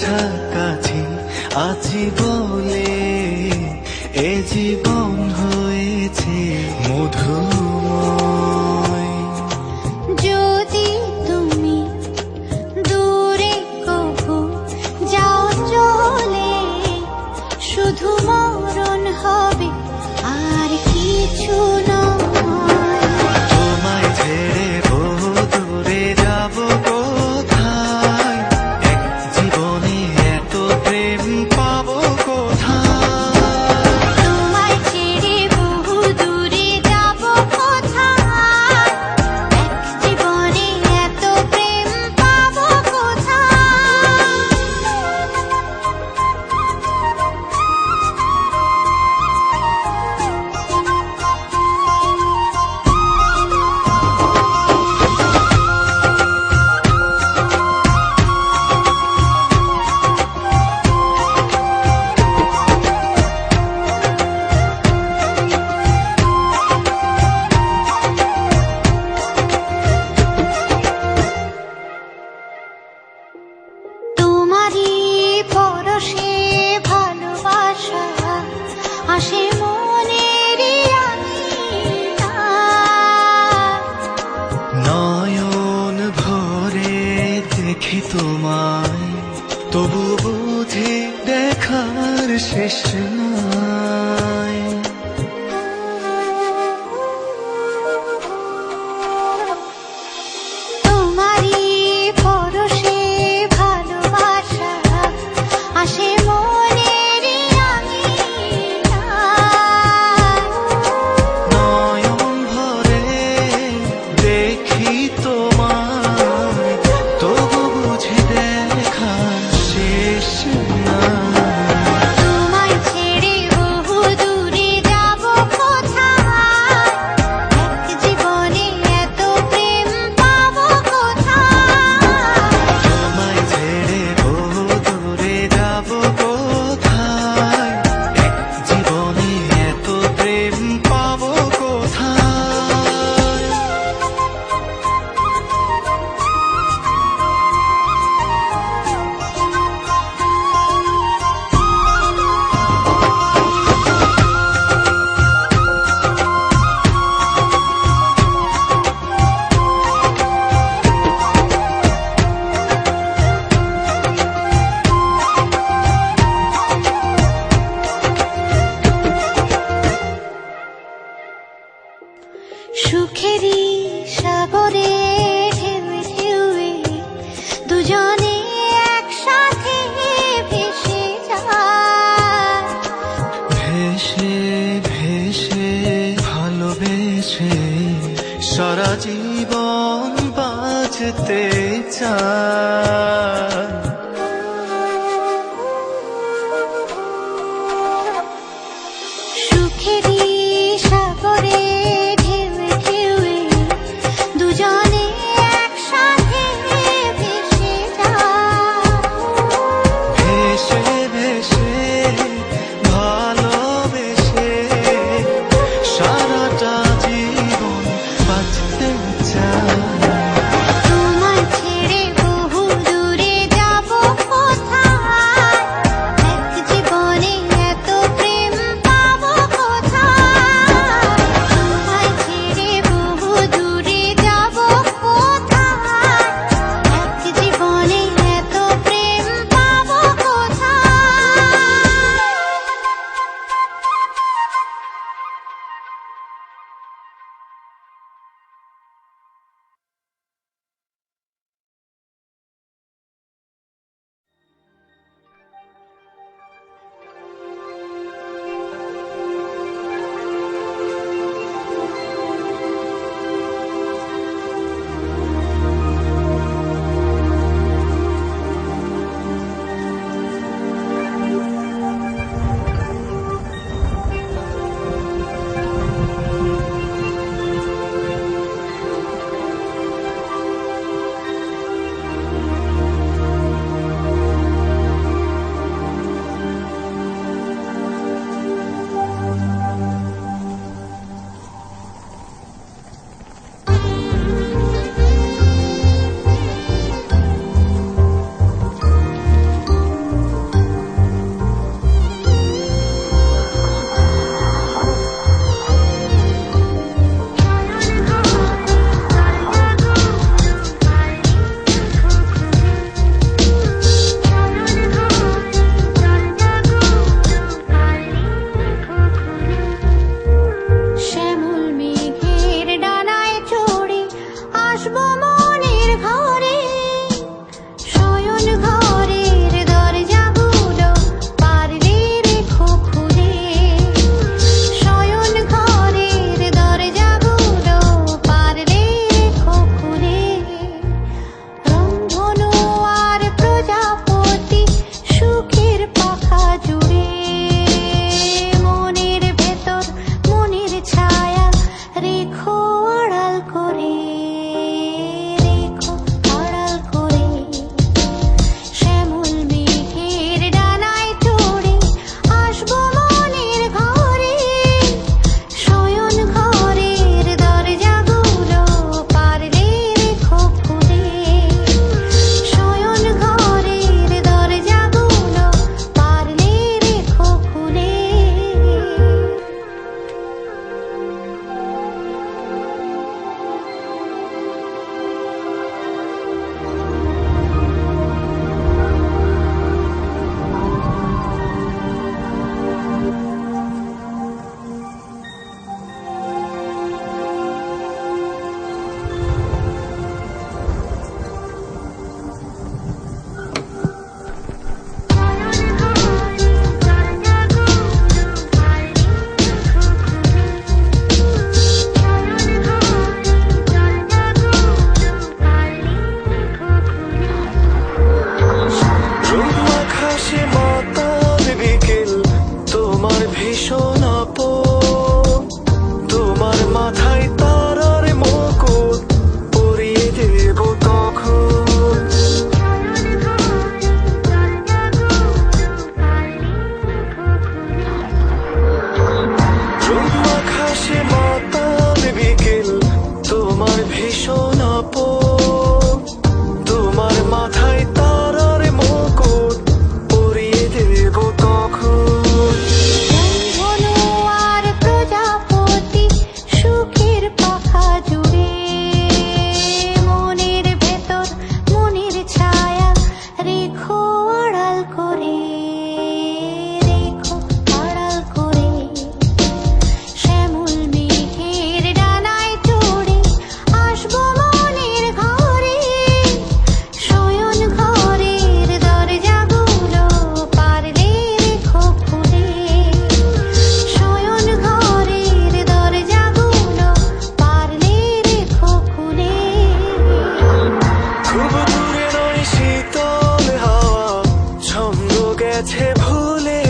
কাছাকাছি আছি বলে এ জীবন হয়েছে মধুময়। যদি তুমি দূরে কভু যাও চলে, শুধু মরণ হবে আর কিছু নয়। তোমায় ছেড়ে বহু দূরে যাব কোথায়, এক জীবনে এত প্রেম পাবো কোথায়। তোমায় ছেড়ে বহু দূরে যাব কোথায়, এক জীবনে এত প্রেম পাবো কোথায়। তোমারই পরশে ভালোবাসা আসে মনের নয়ন ভরে দেখি তোমায়, তবু বুঝি দেখার শেষ নাই। তোমারই পরশে ভালোবাসা আসে মনের নয়ন ভরে দেখি তোমায়, তবু বুঝি দেখার শেষ নাই। তোমায় ছেড়ে বহু দূরে যাব কোথায়, এক জীবনে এত প্রেম পাবো কোথায়। তোমায় ছেড়ে বহু দূরে যাব কোথায়, এক জীবনে এত প্রেম পাবো কোথায়। সুখেরই সাগরে ঢেউয়ে ঢেউয়ে দুজনে একসাথে ভেসে যায়। ভেসে ভেসে ভালোবেসে সারা জীবন বাঁচতে চায়। সুখেরই সাগরে ঢেউয়ে ঢেউয়ে দুজনে একসাথে ভেসে যায়। ভেসে ভেসে ভালোবেসে সারাটা জীবন বাঁচতে চায়। তোমায় ছেড়ে বহু দূরে গেছে ভুলে,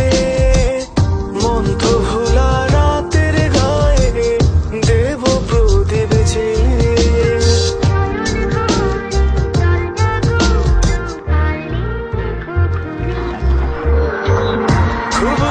মন তো ভোলা রাতের গায়ে দেব প্রদীপ জ্বেলে। খুব